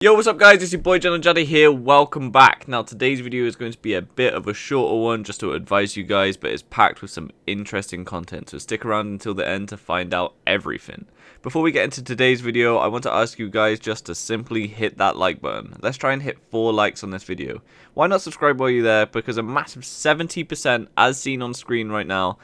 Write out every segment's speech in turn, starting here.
Yo, what's up guys, it's your boy JohnTheJedi here, welcome back. Now today's video is going to be a bit of a shorter one just to advise you guys, but it's packed with some interesting content, so stick around until the end to find out everything. Before we get into today's video, I want to ask you guys just to simply hit that like button. Let's try and hit 4 likes on this video. Why not subscribe while you're there, because a massive 70%, as seen on screen right now,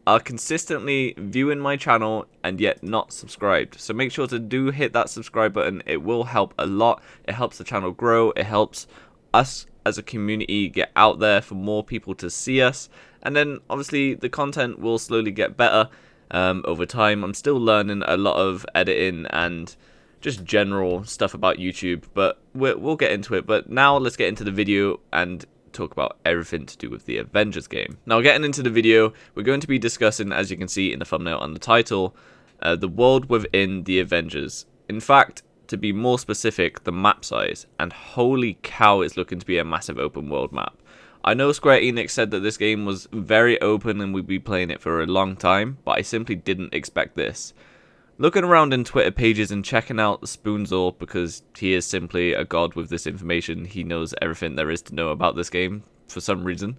are consistently viewing my channel and yet not subscribed. So make sure to do hit that subscribe button. It will help a lot. It helps the channel grow. It helps us as a community get out there for more people to see us. And then obviously the content will slowly get better over time. I'm still learning a lot of editing and just general stuff about YouTube, but we'll get into it. But now let's get into the video and talk about everything to do with the Avengers game. Now getting into the video, we're going to be discussing, as you can see in the thumbnail and the title, the world within the Avengers. In fact, to be more specific, the map size, and holy cow, it's looking to be a massive open world map. I know Square Enix said that this game was very open and we'd be playing it for a long time, but I simply didn't expect this. Looking around in Twitter pages and checking out Spoonzor, because he is simply a god with this information. He knows everything there is to know about this game for some reason.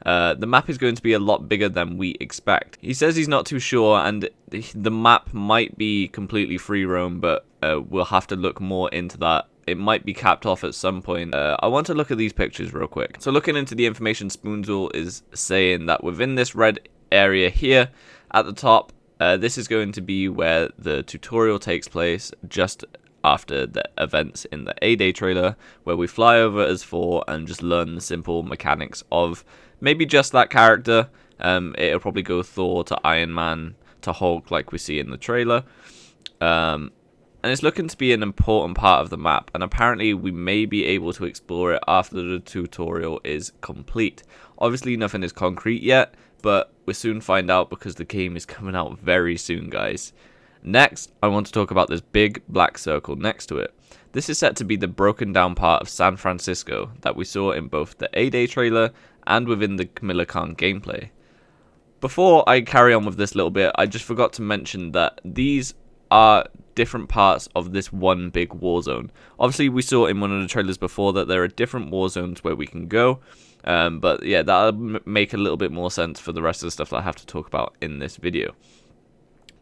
The map is going to be a lot bigger than we expect. He says he's not too sure, and the map might be completely free roam, but we'll have to look more into that. It might be capped off at some point. I want to look at these pictures real quick. So looking into the information, Spoonzor is saying that within this red area here at the top, this is going to be where the tutorial takes place just after the events in the A-Day trailer, where we fly over as 4 and just learn the simple mechanics of maybe just that character. It'll probably go Thor to Iron Man to Hulk like we see in the trailer. And it's looking to be an important part of the map, and apparently we may be able to explore it after the tutorial is complete. Obviously nothing is concrete yet, but we'll soon find out because the game is coming out very soon, guys. Next, I want to talk about this big black circle next to it. This is set to be the broken down part of San Francisco that we saw in both the A-Day trailer and within the Kamala Khan gameplay. Before I carry on with this little bit, I just forgot to mention that these are different parts of this one big war zone. Obviously, we saw in one of the trailers before that there are different war zones where we can go. But yeah, that'll make a little bit more sense for the rest of the stuff that I have to talk about in this video.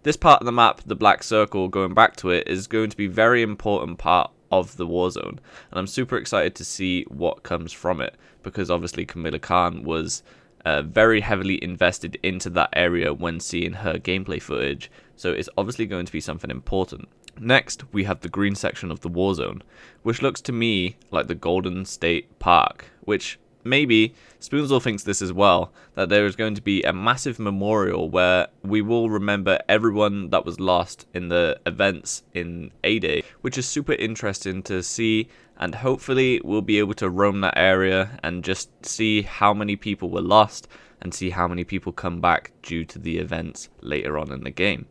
This part of the map, the black circle, going back to it, is going to be a very important part of the war zone. And I'm super excited to see what comes from it, because obviously Kamala Khan was very heavily invested into that area when seeing her gameplay footage. So it's obviously going to be something important. Next, we have the green section of the war zone, which looks to me like the Golden State Park, which maybe Spoonzor thinks this as well, that there is going to be a massive memorial where we will remember everyone that was lost in the events in A-Day, which is super interesting to see, and hopefully we'll be able to roam that area and just see how many people were lost and see how many people come back due to the events later on in the game.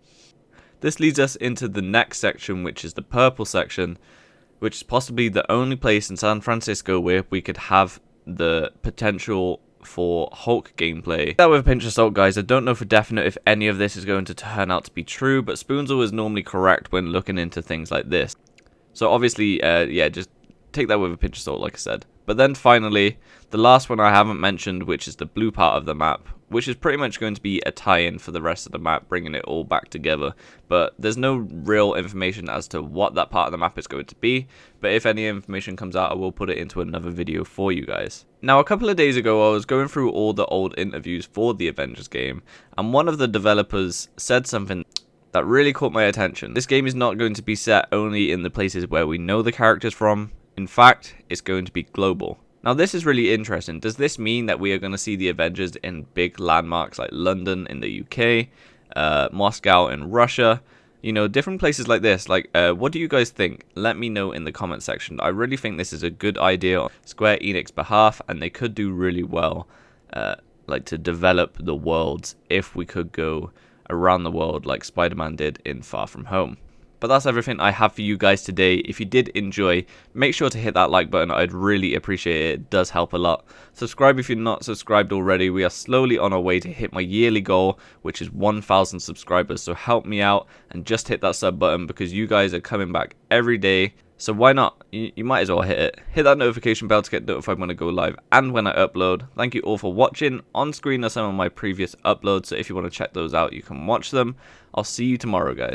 This leads us into the next section, which is the purple section, which is possibly the only place in San Francisco where we could have the potential for Hulk gameplay. Take that with a pinch of salt, guys. I don't know for definite if any of this is going to turn out to be true, but Spoonzor is normally correct when looking into things like this. So obviously, yeah, just take that with a pinch of salt, like I said. But then finally, the last one I haven't mentioned, which is the blue part of the map, which is pretty much going to be a tie-in for the rest of the map, bringing it all back together. But there's no real information as to what that part of the map is going to be. But if any information comes out, I will put it into another video for you guys. Now, a couple of days ago, I was going through all the old interviews for the Avengers game, and one of the developers said something that really caught my attention. This game is not going to be set only in the places where we know the characters from. In fact, it's going to be global. Now this is really interesting. Does this mean that we are going to see the Avengers in big landmarks like London in the UK, Moscow in Russia, you know, different places like this? Like, what do you guys think? Let me know in the comment section. I really think this is a good idea on Square Enix behalf, and they could do really well, like to develop the worlds if we could go around the world like Spider-Man did in Far From Home. But that's everything I have for you guys today. If you did enjoy, make sure to hit that like button. I'd really appreciate it. It does help a lot. Subscribe if you're not subscribed already. We are slowly on our way to hit my yearly goal, which is 1,000 subscribers. So help me out and just hit that sub button, because you guys are coming back every day So why not? You might as well hit it. Hit that notification bell to get notified when I go live and when I upload. Thank you all for watching. On screen are some of my previous uploads, so if you want to check those out, you can watch them. I'll see you tomorrow, guys.